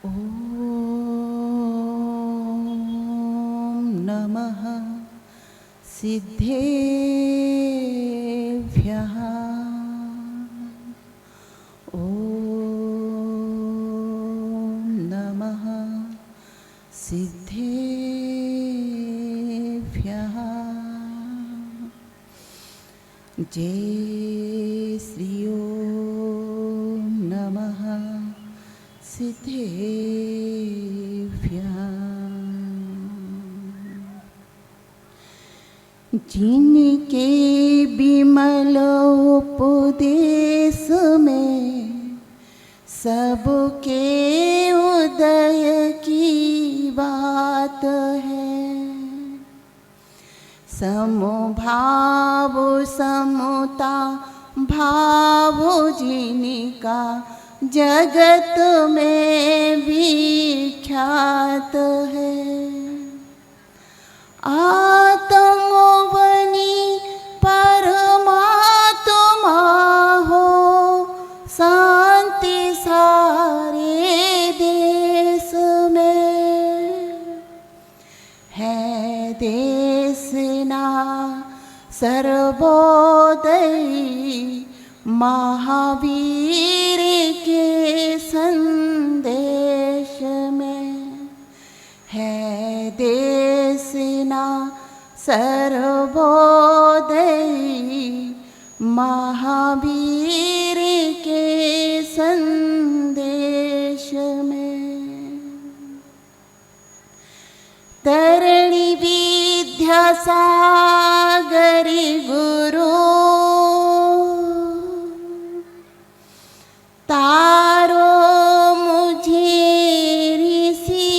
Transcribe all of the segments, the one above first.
ॐ नमः सिद्धेभ्यः। ॐ नमः सिद्धेभ्यः। जय श्री ॐ नमः सिद्धेभ्यः। जिनके विमल उपदेश में सबके उदय की बात है, समभाव समता भाव जिनका जगत में विख्यात है। आत्मवनी परमात्मा हो, शांति सारे देश में है। देशना सर्वोदयी महावीर के संदेश में है। देशना सर्वोदयी महावीर के संदेश में। तरणी विद्यासागरी गुरु तारो मुझे ऋषि,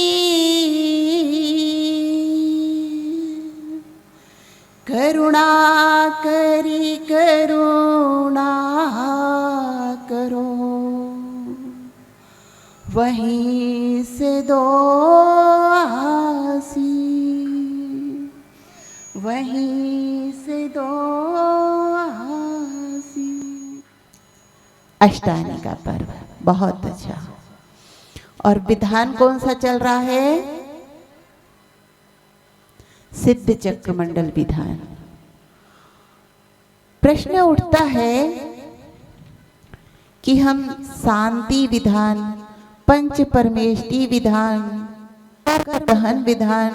करुणा करी करुणा करो, वहीं से दो आसी, वहीं से दो आसी। अष्टानी का पर्व बहुत अच्छा। और विधान कौन सा चल रहा है? सिद्ध चक्र मंडल विधान। प्रश्न उठता है कि हम शांति विधान, पंच परमेष्टि विधान, दहन विधान,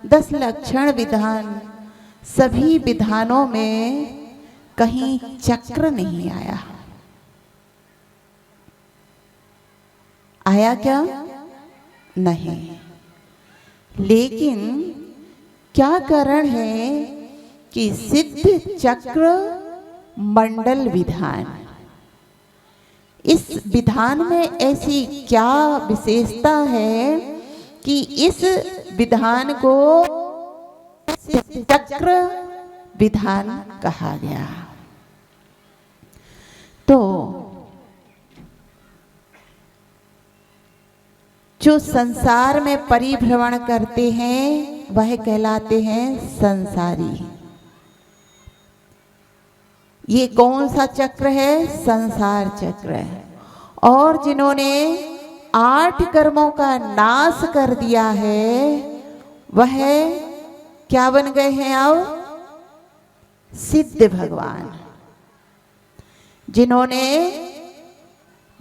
10 लक्षण विधान, सभी विधानों में कहीं चक्र नहीं आया। आया क्या? नहीं। लेकिन क्या कारण है कि सिद्ध चक्र मंडल विधान, इस विधान में ऐसी क्या विशेषता है कि इस विधान को सिद्ध चक्र विधान कहा गया? तो जो संसार में परिभ्रमण करते हैं वह कहलाते हैं संसारी। ये कौन सा चक्र है? संसार चक्र है। और जिन्होंने 8 कर्मों का नाश कर दिया है वह क्या बन गए हैं? अब सिद्ध भगवान। जिन्होंने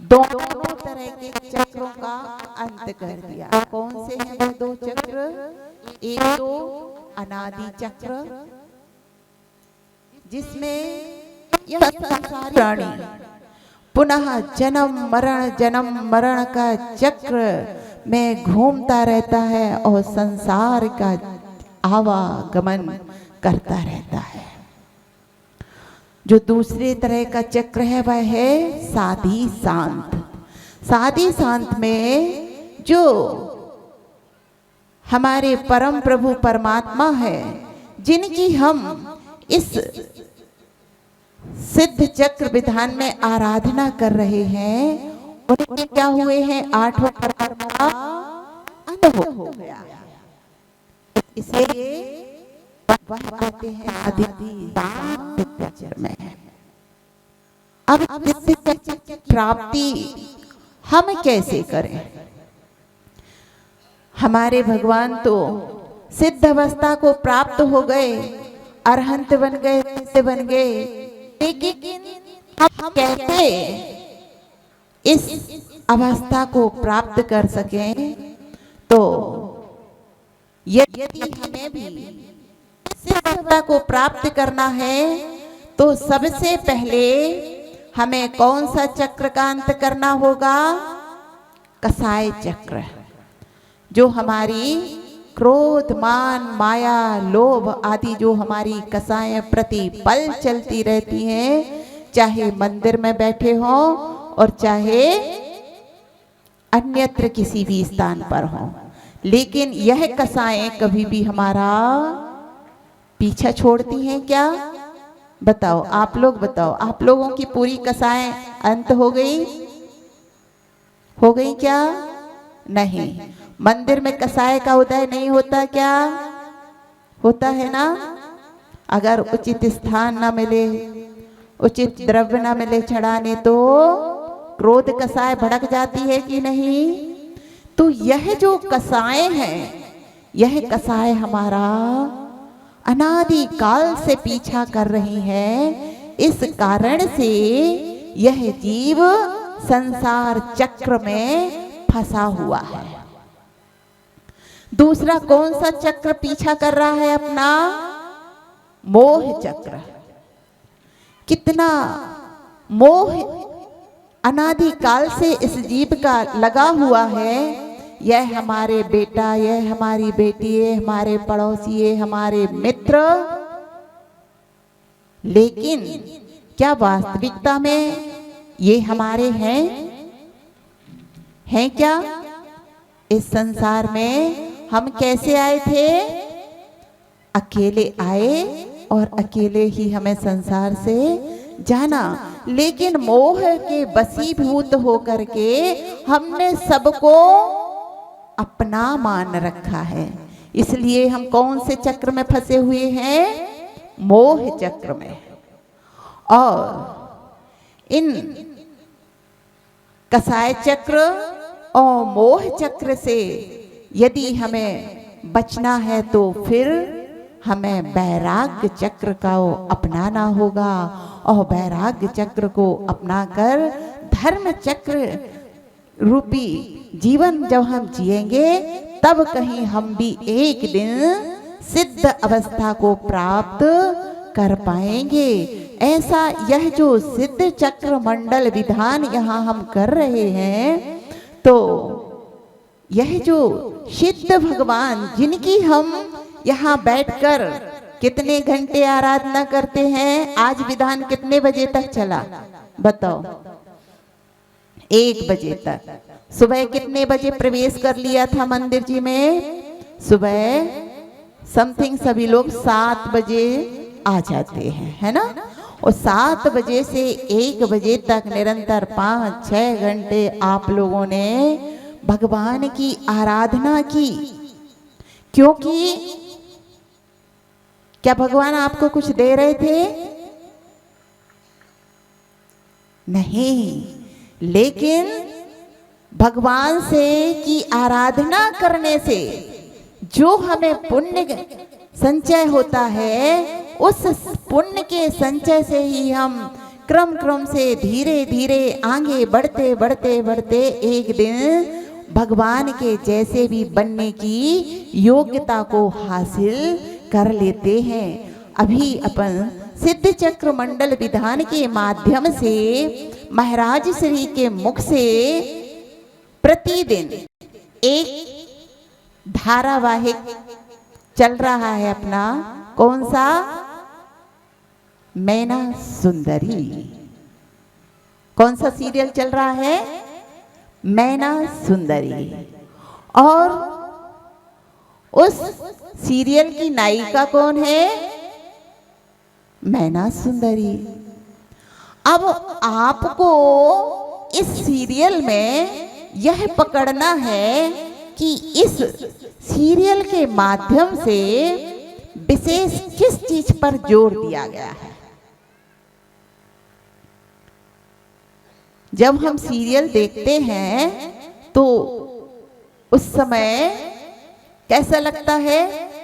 दोनों तरह के चक्रों का अंत कर दिया। कौन से हैं वह 2 चक्र? एक तो अनादि चक्र, जिसमें यह संसारी प्राणी पुनः जन्म मरण का चक्र में घूमता रहता है और संसार का आवागमन करता रहता है। जो दूसरे तरह का चक्र है वह है साधी शांत। साधी शांत में जो हमारे परम प्रभु परमात्मा है, जिनकी हम इस सिद्ध चक्र विधान में आराधना कर रहे हैं, उनके क्या हुए हैं? 8 कर्मों का अंत हो गया। इसलिए वह कहते हैं अदिति चक्र में। अब सिद्ध चक्र की प्राप्ति हम कैसे करें? हमारे भगवान तो सिद्ध अवस्था को प्राप्त हो गए, अरहंत बन गए, सिद्ध बन गए, लेकिन हम कैसे इस अवस्था को प्राप्त कर सकें? तो यदि हमें भी सिद्ध अवस्था को प्राप्त करना है तो सबसे पहले हमें कौन सा चक्र का अंत करना होगा? कसाय चक्र, जो हमारी क्रोध, मान, माया, लोभ आदि जो हमारी कसाएं प्रतिपल चलती रहती हैं, चाहे मंदिर में बैठे हो और चाहे अन्यत्र किसी भी स्थान पर हो, लेकिन यह कसाएं कभी भी हमारा पीछा छोड़ती हैं क्या? बताओ, आप लोग बताओ, आप लोगों की पूरी कसाएं अंत हो गई? हो गई क्या? नहीं। मंदिर में कसाय का उदय नहीं होता क्या? होता है ना? अगर उचित स्थान ना मिले, उचित द्रव्य ना मिले चढ़ाने, तो क्रोध कसाय भड़क जाती है कि नहीं? तो यह जो कसाय है, यह कसाय हमारा अनादि काल से पीछा कर रही है। इस कारण से यह जीव संसार चक्र में फंसा हुआ है। दूसरा कौन सा चक्र पीछा कर रहा है अपना? मोह चक्र। कितना मोह अनादि काल से इस जीव का लगा हुआ है। यह हमारे बेटा, यह हमारी बेटी, ये हमारे पड़ोसी, ये हमारे मित्र, लेकिन क्या वास्तविकता में ये हमारे हैं? हैं क्या? इस संसार में हम कैसे आए थे? अकेले आए और अकेले ही हमें संसार से जाना, लेकिन मोह के वशीभूत होकर के हमने सबको अपना मान रखा है। इसलिए हम कौन से चक्र में फंसे हुए हैं? मोह चक्र में। और इन कसाय चक्र और मोह चक्र से यदि हमें बचना है तो फिर हमें वैराग्य चक्र का अपनाना होगा, और वैराग्य चक्र को अपनाकर धर्म चक्र रूपी जीवन जब हम जिएंगे, तब कहीं हम भी एक दिन सिद्ध अवस्था को प्राप्त कर पाएंगे। ऐसा यह जो सिद्ध चक्र मंडल विधान यहाँ हम कर रहे हैं, तो यह जो सिद्ध भगवान जिनकी हम यहाँ बैठकर कितने घंटे आराधना करते हैं, आज विधान कितने बजे तक चला बताओ? 1 बजे तक। सुबह कितने बजे प्रवेश कर लिया था मंदिर जी में? सुबह समथिंग सभी लोग 7 बजे आ जाते हैं, है ना? और 7 बजे से 1 बजे तक निरंतर 5-6 घंटे आप लोगों ने भगवान की आराधना की। क्योंकि क्या भगवान आपको कुछ दे रहे थे? नहीं, लेकिन भगवान से की आराधना करने से जो हमें पुण्य संचय होता है, उस पुण्य के संचय से ही हम क्रम क्रम से धीरे धीरे आगे बढ़ते बढ़ते बढ़ते एक दिन भगवान के जैसे भी बनने की योग्यता को हासिल कर लेते हैं। अभी अपन सिद्ध चक्र मंडल विधान के माध्यम से महाराज श्री के मुख से प्रतिदिन एक धारावाहिक चल रहा है अपना। कौन सा? मैना सुंदरी। कौन सा सीरियल चल रहा है? मैना सुंदरी। और उस सीरियल की नायिका कौन है? मैना सुंदरी। अब आपको इस सीरियल में यह पकड़ना है कि इस सीरियल के माध्यम से विशेष किस चीज पर जोर दिया गया है। जब हम सीरियल देखते हैं तो उस समय कैसा लगता है,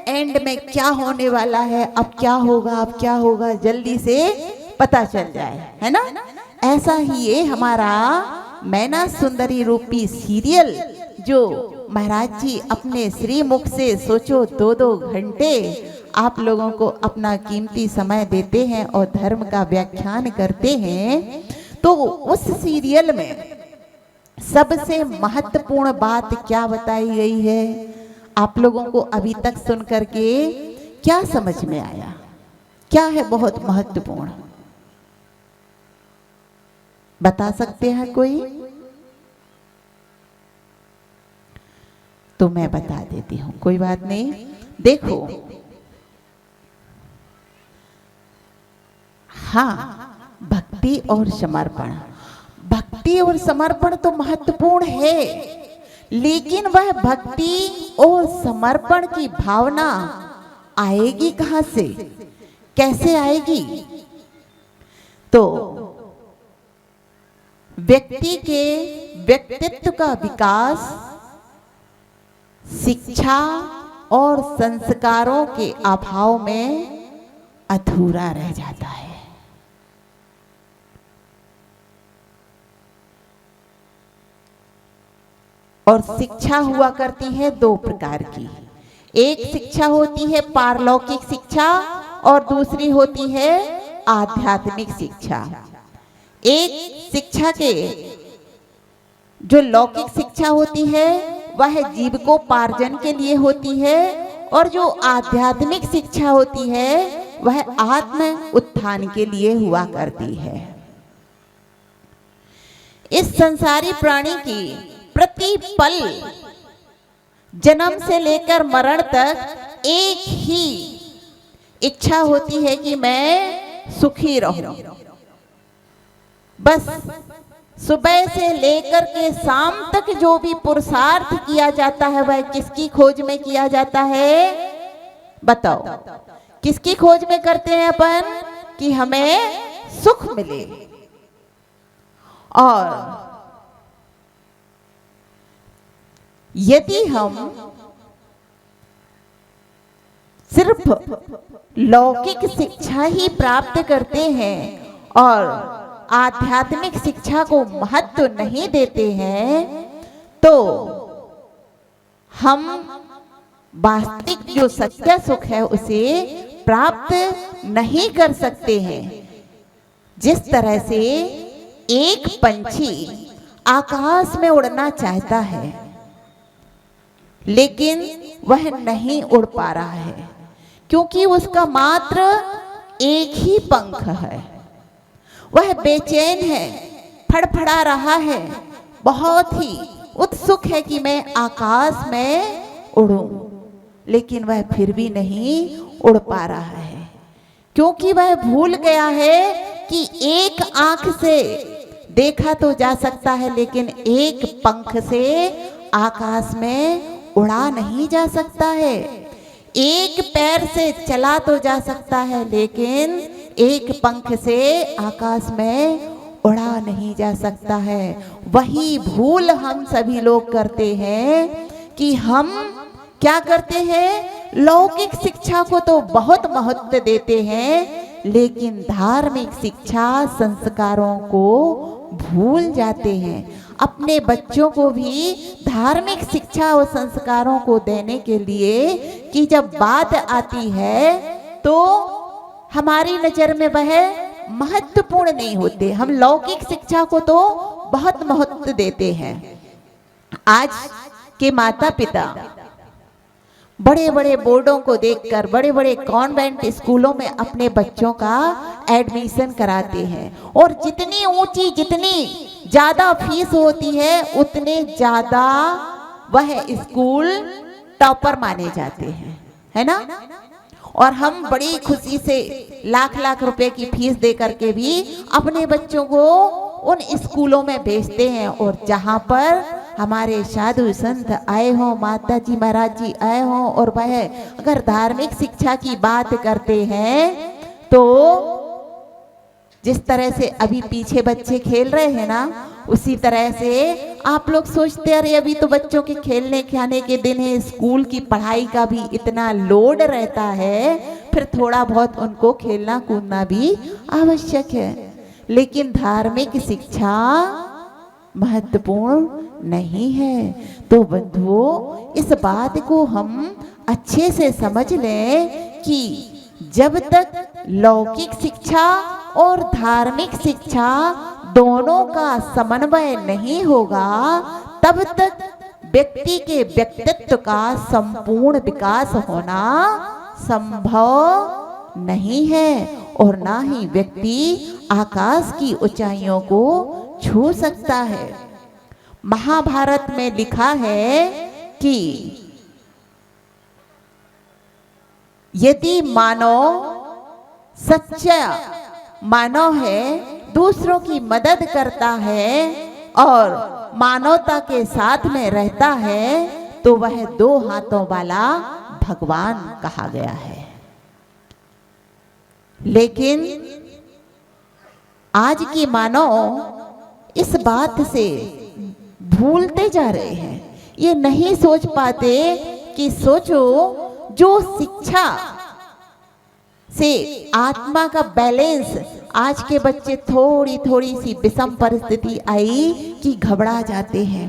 एंड में क्या होने वाला है, अब क्या होगा, अब क्या होगा, जल्दी से पता चल जाए, है ना। ऐसा ही ये हमारा मैना सुंदरी रूपी सीरियल जो महाराज जी अपने श्री मुख से सोचो 2-2 घंटे आप लोगों को अपना कीमती समय देते हैं और धर्म का व्याख्यान करते हैं, तो उस सीरियल में सबसे महत्वपूर्ण बात क्या बताई गई है, आप लोगों को अभी तक सुन करके क्या समझ में आया, क्या है बहुत महत्वपूर्ण, बता सकते हैं कोई? तो मैं बता देती हूं, कोई बात नहीं। देखो, हाँ, भक्ति और समर्पण, भक्ति और समर्पण तो महत्वपूर्ण है, लेकिन वह भक्ति और समर्पण की भावना आएगी कहां से, कैसे आएगी? तो व्यक्ति के व्यक्तित्व का विकास शिक्षा और संस्कारों के अभाव में अधूरा रह जाता है। और शिक्षा हुआ करती है 2 प्रकार की, एक शिक्षा होती है पारलौकिक शिक्षा और दूसरी होती है आध्यात्मिक शिक्षा। एक शिक्षा के जो लौकिक शिक्षा होती है वह जीविकोपार्जन के लिए होती है, और जो आध्यात्मिक शिक्षा होती है वह आत्म उत्थान के लिए हुआ करती है। इस संसारी प्राणी की प्रति पल जन्म से लेकर मरण तक एक ही इच्छा होती है कि मैं सुखी रहूं। बस सुबह से लेकर के शाम तक जो भी पुरुषार्थ किया जाता है वह किसकी खोज में किया जाता है, बताओ, किसकी खोज में करते हैं अपन, कि हमें सुख मिले। और यदि हम सिर्फ लौकिक शिक्षा ही प्राप्त करते हैं और आध्यात्मिक शिक्षा को महत्व नहीं देते हैं, तो हम वास्तविक जो सच्चा सुख है उसे प्राप्त नहीं कर सकते हैं। जिस तरह से एक पंछी आकाश में उड़ना चाहता है लेकिन वह नहीं उड़ पा रहा है, क्योंकि उसका मात्र एक ही पंख है, वह बेचैन है, फड़फड़ा रहा है, बहुत ही उत्सुक है कि मैं आकाश में उड़ूं, लेकिन वह फिर भी नहीं उड़ पा रहा है, क्योंकि वह भूल गया है कि एक आंख से देखा तो जा सकता है लेकिन एक पंख से आकाश में उड़ा नहीं जा सकता है। एक पैर से चला तो जा सकता है लेकिन एक पंख से आकाश में उड़ा नहीं जा सकता है। वही भूल हम सभी लोग करते हैं कि हम क्या करते हैं, लौकिक शिक्षा को तो बहुत महत्व देते हैं लेकिन धार्मिक शिक्षा संस्कारों को भूल जाते हैं। अपने बच्चों को भी धार्मिक शिक्षा और संस्कारों को देने के लिए कि जब बात आती है तो हमारी नजर में वह महत्वपूर्ण नहीं होते। हम लौकिक शिक्षा को तो बहुत महत्व देते हैं। आज के माता पिता बड़े बड़े बोर्डों को देखकर बड़े बड़े कॉन्वेंट स्कूलों में अपने बच्चों का एडमिशन कराते हैं और जितनी ऊंची जितनी ज्यादा फीस होती है उतने ज्यादा वह स्कूल टॉपर माने जाते हैं, है ना। और हम बड़ी खुशी से लाख लाख रुपए की फीस दे करके भी अपने बच्चों को उन स्कूलों में भेजते हैं और जहां पर हमारे साधु संत आए हों, माता जी महाराज जी आए हों और वह अगर धार्मिक शिक्षा की बात करते हैं तो जिस तरह से अभी पीछे बच्चे खेल रहे हैं ना, उसी तरह से आप लोग सोचते अरे अभी तो बच्चों के खेलने खाने के दिन है, स्कूल की पढ़ाई का भी इतना लोड रहता है, फिर थोड़ा बहुत उनको खेलना कूदना भी आवश्यक है। लेकिन धार्मिक शिक्षा महत्वपूर्ण नहीं है। तो बंधुओं, इस बात को हम अच्छे से समझ लें कि जब तक लौकिक शिक्षा और धार्मिक शिक्षा दोनों का समन्वय नहीं होगा, तब तक व्यक्ति के व्यक्तित्व का संपूर्ण विकास होना संभव नहीं है और ना ही व्यक्ति आकाश की ऊंचाइयों को छू सकता है। महाभारत में लिखा है कि यदि मानव सच्चा मानव है, दूसरों की मदद करता है और मानवता के साथ में रहता है, तो वह 2 हाथों वाला भगवान कहा गया है। लेकिन आज की मानव इस बात से भूलते जा रहे हैं। ये नहीं सोच पाते कि सोचो, जो शिक्षा से आत्मा का बैलेंस, आज के बच्चे थोड़ी थोड़ी सी विषम परिस्थिति आई कि घबरा जाते हैं,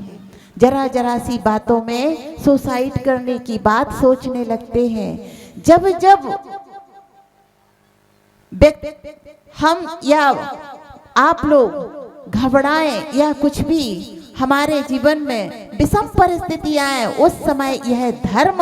जरा जरा सी बातों में सुसाइड करने की बात सोचने लगते हैं। जब जब हम या आप लोग घबराएं या कुछ भी हमारे जीवन में विषम परिस्थिति आए, उस समय यह धर्म,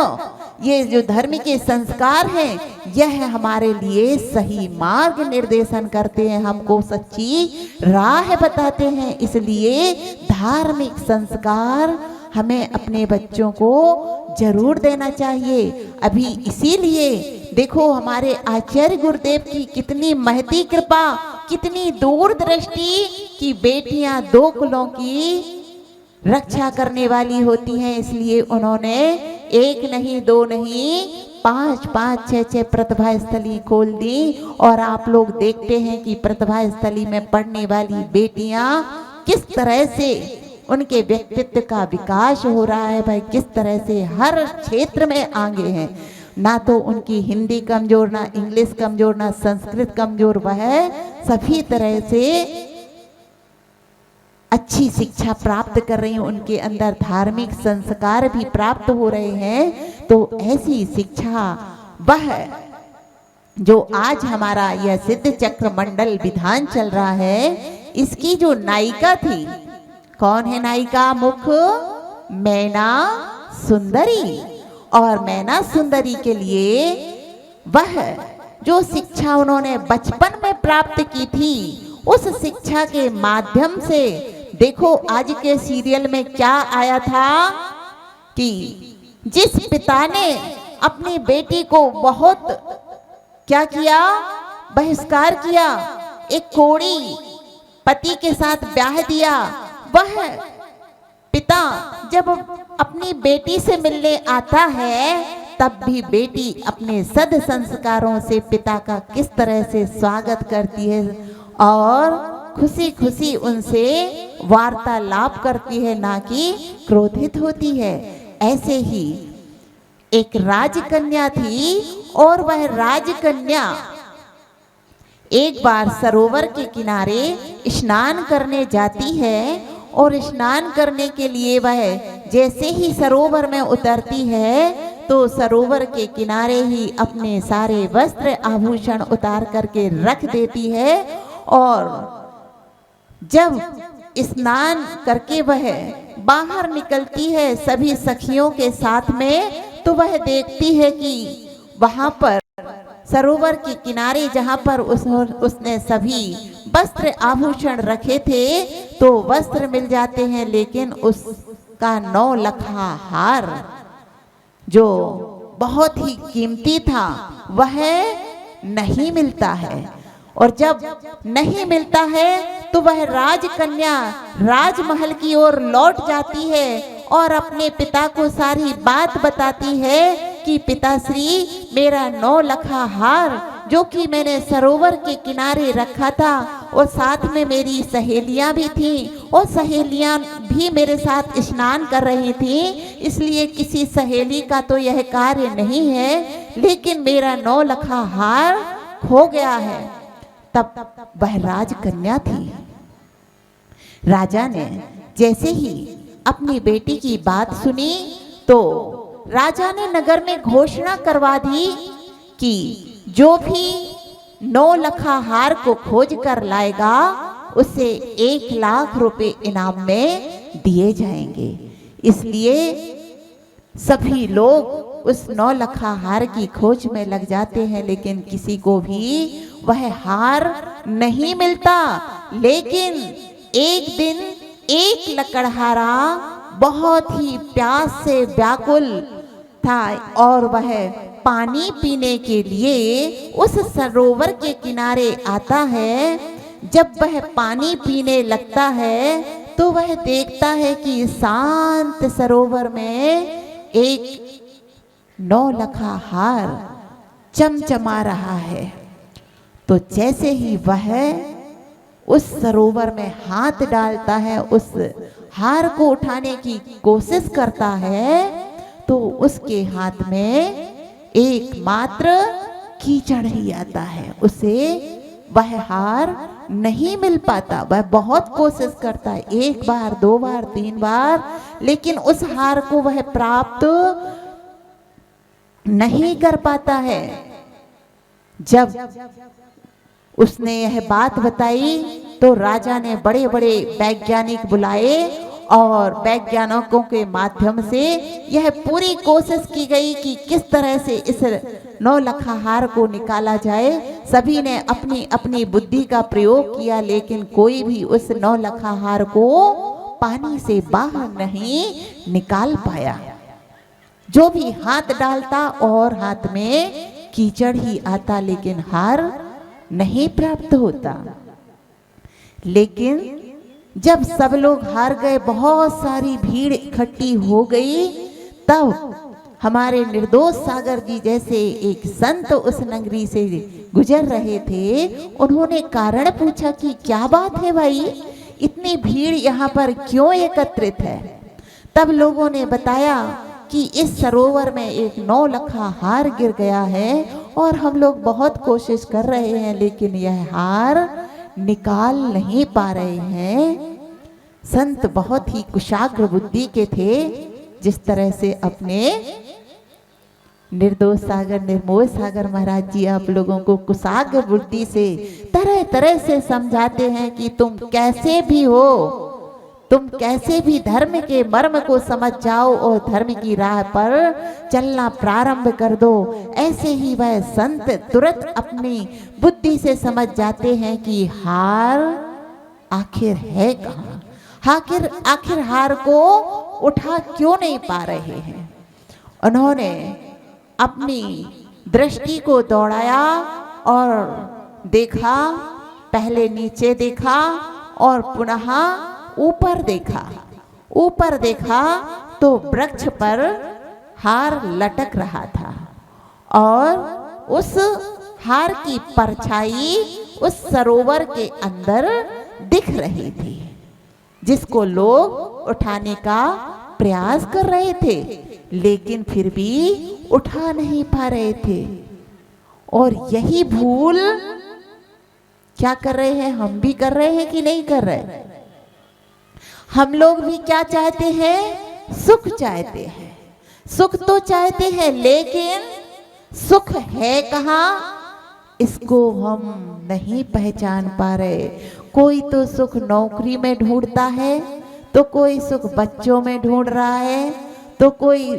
ये जो धर्म के संस्कार हैं, यह हमारे लिए सही मार्ग निर्देशन करते हैं, हमको सच्ची राह बताते हैं। इसलिए धार्मिक संस्कार हमें अपने बच्चों को जरूर देना चाहिए। अभी इसीलिए देखो, हमारे आचार्य गुरुदेव की कितनी महती कृपा, कितनी दूरदृष्टि कि बेटियां 2 कुलों की रक्षा करने वाली होती हैं। इसलिए उन्होंने 1 नहीं 2 नहीं 5 5 6 6 प्रतिभा स्थली खोल दी। और आप लोग देखते हैं कि प्रतिभा स्थली में पढ़ने वाली बेटियां किस तरह से उनके व्यक्तित्व का विकास हो रहा है भाई, किस तरह से हर क्षेत्र में आगे हैं। ना तो उनकी हिंदी कमजोर, ना इंग्लिश कमजोर, ना संस्कृत कमजोर, वह सभी तरह से अच्छी शिक्षा प्राप्त कर रही हैं, उनके अंदर धार्मिक संस्कार भी प्राप्त हो रहे हैं। तो ऐसी शिक्षा वह जो आज हमारा यह सिद्ध चक्र मंडल विधान चल रहा है, इसकी जो नायिका थी, कौन है नायिका? मुख मैना सुंदरी। और मैना सुंदरी के लिए वह जो शिक्षा उन्होंने बचपन में प्राप्त की थी, उस शिक्षा के माध्यम से देखो आज के सीरियल में क्या आया था कि जिस पिता ने अपनी बेटी को बहुत क्या किया, बहिष्कार किया, एक कोड़ी पति के साथ ब्याह दिया, वह पिता जब अपनी बेटी से मिलने आता है, तब भी बेटी अपने सद संस्कारों से पिता का किस तरह से स्वागत करती है और खुशी खुशी उनसे वार्तालाप करती है, ना कि क्रोधित होती है। ऐसे ही एक राजकन्या थी और वह राजकन्या एक बार सरोवर के किनारे स्नान करने जाती है और स्नान करने के लिए वह जैसे ही सरोवर में उतरती है तो सरोवर के किनारे ही अपने सारे वस्त्र आभूषण उतार करके रख देती है। और जब स्नान करके वह बाहर निकलती है सभी सखियों के साथ में, तो वह देखती है कि वहां पर सरोवर के किनारे जहां पर उसने सभी वस्त्र आभूषण रखे थे, तो वस्त्र मिल जाते हैं, लेकिन उसका 9 लखा हार जो बहुत ही कीमती था वह नहीं मिलता है। और जब नहीं मिलता है तो वह राजकन्या राजमहल की ओर लौट जाती है और अपने पिता को सारी बात बताती है कि पिताश्री, मेरा 9 लखा हार जो कि मैंने सरोवर के किनारे रखा था, और साथ में मेरी सहेलियां भी थीं और सहेलियां भी मेरे साथ स्नान कर रही थीं, इसलिए किसी सहेली का तो यह कार्य नहीं है, लेकिन मेरा 9 लखा हार खो गया है। तब वह राजकन्या थी। राजा ने जैसे ही अपनी बेटी की बात सुनी तो राजा ने नगर में घोषणा करवा दी कि जो भी 9 लखा हार को खोज कर लाएगा उसे 1 लाख रुपए इनाम में दिए जाएंगे। इसलिए सभी लोग उस 9 लखा हार की खोज में लग जाते हैं, लेकिन किसी को भी वह हार नहीं मिलता। लेकिन एक दिन एक लकड़हारा बहुत ही प्यास से व्याकुल था और वह पानी पीने के लिए उस सरोवर के किनारे आता है। जब वह पानी पीने लगता है तो वह देखता है कि शांत सरोवर में एक 9 लखा हार चमचमा रहा है। तो जैसे ही वह उस सरोवर में हाथ डालता है, उस हार को उठाने की कोशिश करता है, तो उसके हाथ में एकमात्र कीचड़ ही आता है। उसे वह हार नहीं मिल पाता। वह बहुत कोशिश करता है, 1 बार 2 बार 3 बार, लेकिन उस हार को वह प्राप्त नहीं कर पाता है। जब उसने यह बात बताई तो राजा ने बड़े बड़े वैज्ञानिक बुलाए और वैज्ञानिकों के माध्यम से यह पूरी कोशिश की गई कि किस तरह से इस 9 लखा हार को निकाला जाए। सभी ने अपनी अपनी बुद्धि का प्रयोग किया, लेकिन कोई भी उस 9 लखा हार को पानी से बाहर नहीं निकाल पाया। जो भी हाथ डालता और हाथ में कीचड़ ही आता, लेकिन हार नहीं प्राप्त होता। लेकिन जब सब लोग हार गए, बहुत सारी भीड़ इकट्ठी हो गई, तब हमारे निर्दोष सागर जी जैसे एक संत उस नगरी से गुजर रहे थे। उन्होंने कारण पूछा कि क्या बात है भाई, इतनी भीड़ यहाँ पर क्यों एकत्रित है। तब लोगों ने बताया कि इस सरोवर में एक 9 लखा हार गिर गया है और हम लोग बहुत कोशिश कर रहे हैं, लेकिन यह हार निकाल नहीं पा रहे हैं। संत बहुत ही कुशाग्र बुद्धि के थे। जिस तरह से अपने निर्दोष सागर निर्मोह सागर महाराज जी आप लोगों को कुशाग्र बुद्धि से तरह तरह से समझाते हैं कि तुम कैसे भी हो, तुम कैसे भी धर्म के मर्म को समझ जाओ और धर्म की राह पर चलना प्रारंभ कर दो। ऐसे ही वह संत तुरंत अपनी बुद्धि से समझ जाते हैं कि हार आखिर है कहाँ, आखिर हार को उठा क्यों नहीं पा रहे हैं। उन्होंने अपनी दृष्टि को दौड़ाया और देखा, पहले नीचे देखा और पुनः ऊपर देखा। ऊपर देखा तो वृक्ष पर हार लटक रहा था और उस हार की परछाई उस सरोवर के अंदर दिख रही थी, जिसको लोग उठाने का प्रयास कर रहे थे, लेकिन फिर भी उठा नहीं पा रहे थे। और यही भूल क्या कर रहे हैं, हम भी कर रहे हैं कि नहीं कर रहे। हम लोग भी क्या चाहते हैं, सुख चाहते हैं। सुख तो चाहते हैं, लेकिन सुख है कहाँ, इसको हम नहीं पहचान पा रहे। कोई तो सुख नौकरी में ढूंढता है, तो कोई सुख बच्चों में ढूंढ रहा है, तो कोई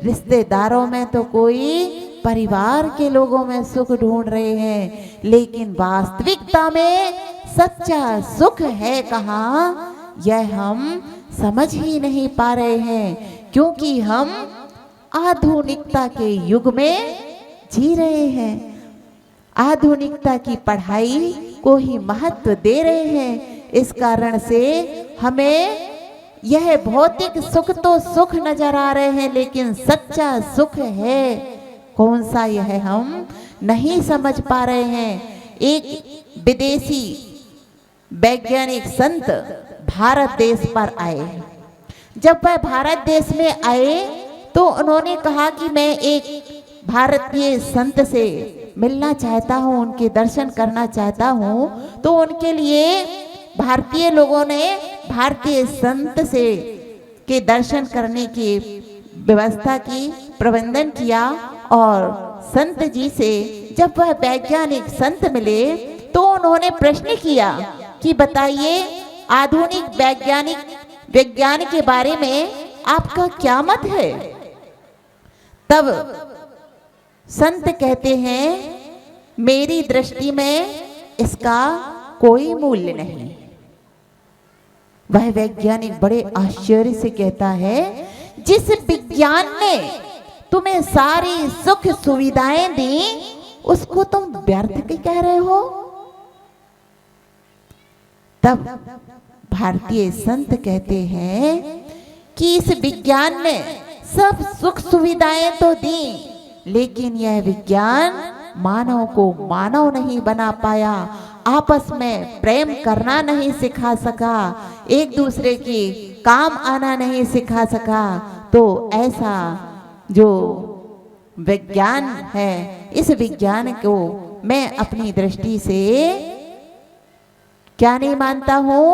रिश्तेदारों में, तो कोई परिवार के लोगों में सुख ढूंढ रहे हैं। लेकिन वास्तविकता में सच्चा सुख है कहाँ, यह हम समझ ही नहीं पा रहे हैं, क्योंकि हम आधुनिकता के युग में जी रहे हैं। आधुनिकता की पढ़ाई को ही महत्व दे रहे हैं। इस कारण से हमें यह भौतिक सुख तो सुख नजर आ रहे हैं, लेकिन सच्चा सुख है कौन सा, यह हम नहीं समझ पा रहे हैं। एक विदेशी वैज्ञानिक संत भारत देश पर आए। जब वह भारत देश में आए तो उन्होंने कहा कि मैं एक भारतीय संत से मिलना चाहता हूँ, उनके दर्शन करना चाहता हूँ। तो उनके लिए भारतीय लोगों ने भारतीय संत से के दर्शन करने की व्यवस्था की, प्रबंधन किया। और संत जी से जब वह वैज्ञानिक संत मिले तो उन्होंने प्रश्न किया कि बताइए आधुनिक विज्ञान के बारे में आपका क्या मत है। तब संत कहते हैं मेरी दृष्टि में इसका कोई मूल्य नहीं। वह वैज्ञानिक बड़े आश्चर्य से कहता है जिस विज्ञान ने तुम्हें सारी सुख सुविधाएं दी उसको तुम व्यर्थ क्यों कह रहे हो। तब भारतीय संत कहते हैं कि इस विज्ञान ने सब सुख सुविधाएं तो दी, लेकिन यह विज्ञान मानव को मानव नहीं बना पाया, आपस में प्रेम करना नहीं सिखा सका, एक दूसरे की काम आना नहीं सिखा सका। तो ऐसा जो विज्ञान है, इस विज्ञान को मैं अपनी दृष्टि से क्या नहीं मानता हूं,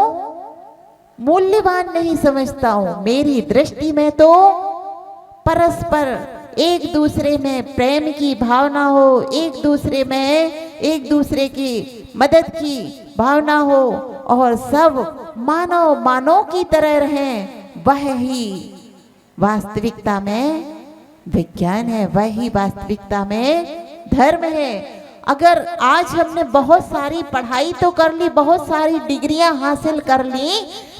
मूल्यवान नहीं समझता हूं। मेरी दृष्टि में तो परस्पर एक दूसरे में प्रेम की भावना हो, एक दूसरे में एक दूसरे की मदद की भावना हो और सब मानव की तरह रहें, वह ही वास्तविकता में विज्ञान है, वही वास्तविकता में धर्म है। अगर आज हमने बहुत सारी पढ़ाई तो कर ली, बहुत सारी डिग्रियां हासिल कर ली,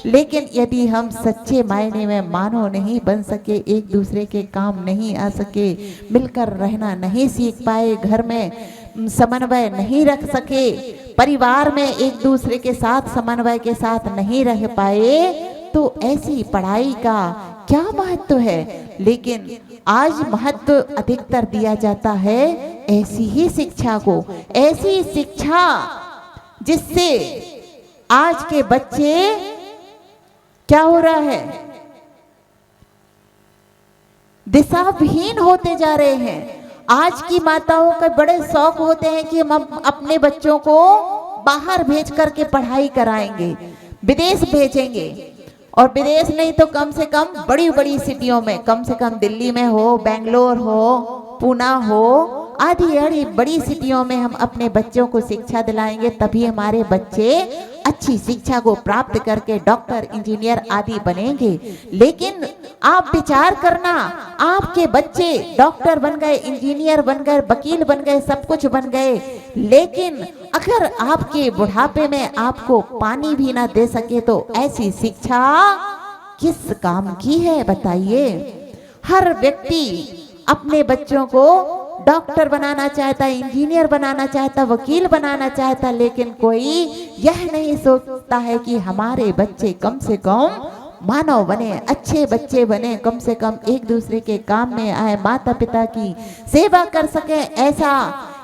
लेकिन यदि हम सच्चे मायने में मानव नहीं बन सके, एक दूसरे के काम नहीं आ सके, मिलकर रहना नहीं सीख पाए, घर में समन्वय नहीं रख सके, परिवार में एक दूसरे के साथ समन्वय के साथ नहीं रह पाए, तो ऐसी पढ़ाई का क्या महत्व है। लेकिन आज महत्व अधिकतर दिया जाता है ऐसी ही शिक्षा को, ऐसी शिक्षा जिससे आज के बच्चे क्या हो रहा है, दिशाविहीन होते जा रहे हैं। आज की माताओं के बड़े शौक होते हैं कि हम अपने बच्चों को बाहर भेज करके पढ़ाई कराएंगे, विदेश भेजेंगे, और विदेश नहीं तो कम से कम बड़ी बड़ी सिटियों में, कम से कम दिल्ली में हो, बेंगलोर हो, पूना हो, आदि बड़ी सिटियों में हम अपने बच्चों को शिक्षा दिलाएंगे, तभी हमारे बच्चे अच्छी शिक्षा को प्राप्त करके डॉक्टर, इंजीनियर आदि बनेंगे। लेकिन आप विचार करना, आपके बच्चे डॉक्टर बन गए, इंजीनियर बन गए, वकील बन गए, सब कुछ बन गए, लेकिन अगर आपके बुढ़ापे में आपको पानी भी ना दे सके तो ऐसी शिक्षा किस काम की है बताइए। हर व्यक्ति अपने बच्चों को डॉक्टर बनाना चाहता, इंजीनियर बनाना चाहता, वकील बनाना चाहता, लेकिन कोई यह नहीं सोचता है कि हमारे बच्चे कम से कम मानव बने, अच्छे बच्चे बने, कम से कम एक दूसरे के काम में आए, माता पिता की सेवा कर सके,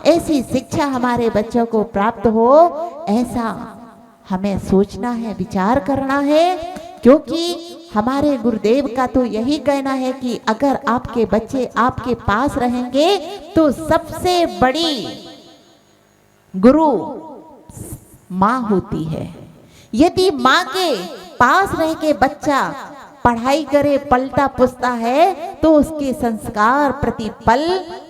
ऐसी शिक्षा हमारे बच्चों को प्राप्त हो, ऐसा हमें सोचना है, विचार करना है। क्योंकि हमारे गुरुदेव का तो यही कहना है कि अगर आपके बच्चे आपके पास रहेंगे तो सबसे बड़ी गुरु माँ होती है। यदि माँ के पास रह के बच्चा पढ़ाई करे, पलटा पुसता है, तो उसके संस्कार प्रतिपल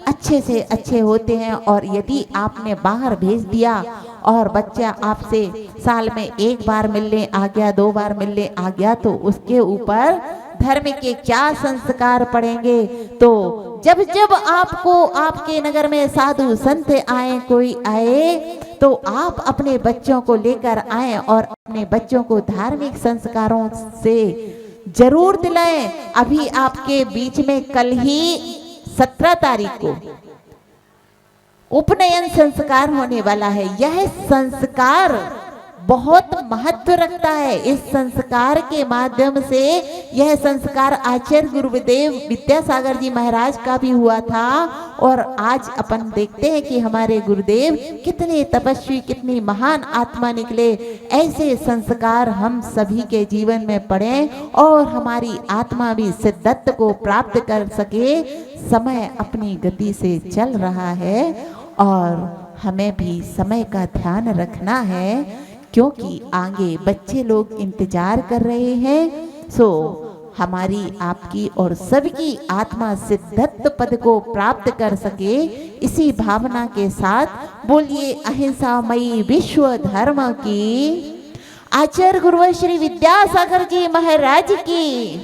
अच्छे से अच्छे होते हैं। और यदि आपने बाहर भेज दिया और बच्चा आपसे साल में एक बार मिलने आ गया, 2 बार मिलने आ गया, तो उसके ऊपर धर्म के क्या संस्कार पड़ेंगे। तो जब जब आपको आपके नगर में साधु संत आए, कोई आए, तो आप अपने बच्चों को लेकर आए और अपने बच्चों को धार्मिक संस्कारों से जरूर दिलाएं। अभी आपके बीच में कल ही 17 तारीख को उपनयन संस्कार होने वाला है। यह संस्कार बहुत महत्व रखता है। इस संस्कार के माध्यम से, यह संस्कार आचार्य गुरुदेव विद्यासागर जी महाराज का भी हुआ था। और आज अपन देखते हैं कि हमारे गुरुदेव कितने तपस्वी, कितनी महान आत्मा निकले। ऐसे संस्कार हम सभी के जीवन में पड़े और हमारी आत्मा भी सिद्धत्व को प्राप्त कर सके। समय अपनी गति से चल रहा है और हमें भी समय का ध्यान रखना है, क्योंकि आगे बच्चे लोग इंतजार कर रहे हैं। सो हमारी, आपकी और सबकी आत्मा सिद्धत्व पद को प्राप्त कर सके, इसी भावना के साथ बोलिए अहिंसामयी विश्व धर्म की, आचार्य गुरु श्री विद्यासागर जी महाराज की।